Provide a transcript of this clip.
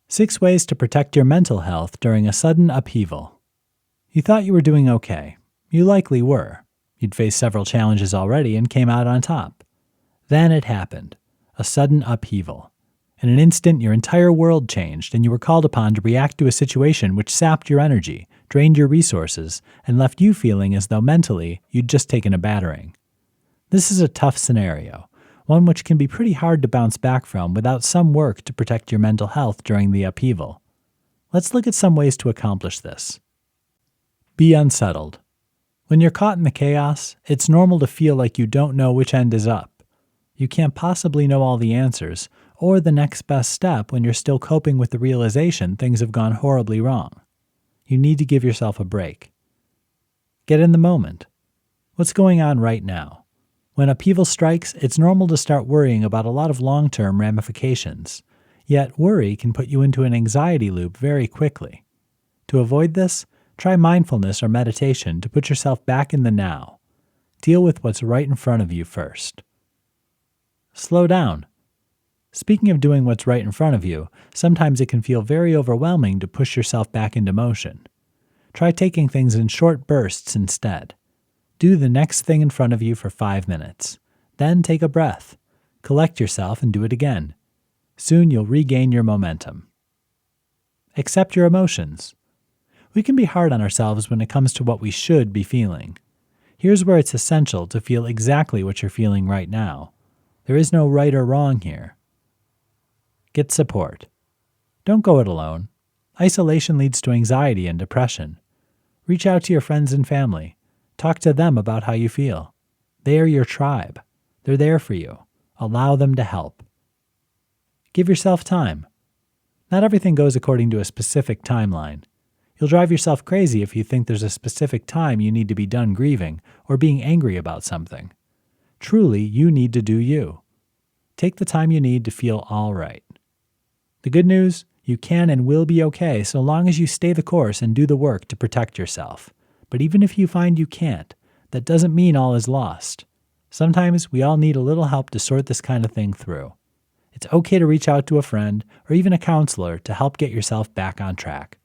6 ways to protect your mental health during a sudden upheaval. You thought you were doing okay. You likely were. You'd faced several challenges already and came out on top. Then it happened. A sudden upheaval. In an instant, your entire world changed, and you were called upon to react to a situation which sapped your energy, drained your resources, and left you feeling as though mentally you'd just taken a battering. This is a tough scenario, one which can be pretty hard to bounce back from without some work to protect your mental health during the upheaval. Let's look at some ways to accomplish this. Be unsettled. When you're caught in the chaos, it's normal to feel like you don't know which end is up. You can't possibly know all the answers, or the next best step when you're still coping with the realization things have gone horribly wrong. You need to give yourself a break. Get in the moment. What's going on right now? When upheaval strikes, it's normal to start worrying about a lot of long-term ramifications. Yet worry can put you into an anxiety loop very quickly. To avoid this, try mindfulness or meditation to put yourself back in the now. Deal with what's right in front of you first. Slow down. Speaking of doing what's right in front of you, sometimes it can feel very overwhelming to push yourself back into motion. Try taking things in short bursts instead. Do the next thing in front of you for 5 minutes. Then take a breath. Collect yourself and do it again. Soon you'll regain your momentum. Accept your emotions. We can be hard on ourselves when it comes to what we should be feeling. Here's where it's essential to feel exactly what you're feeling right now. There is no right or wrong here. Get support. Don't go it alone. Isolation leads to anxiety and depression. Reach out to your friends and family. Talk to them about how you feel. They are your tribe. They're there for you. Allow them to help. Give yourself time. Not everything goes according to a specific timeline. You'll drive yourself crazy if you think there's a specific time you need to be done grieving or being angry about something. Truly, you need to do you. Take the time you need to feel all right. The good news, you can and will be okay so long as you stay the course and do the work to protect yourself. But even if you find you can't, that doesn't mean all is lost. Sometimes we all need a little help to sort this kind of thing through. It's okay to reach out to a friend or even a counselor to help get yourself back on track.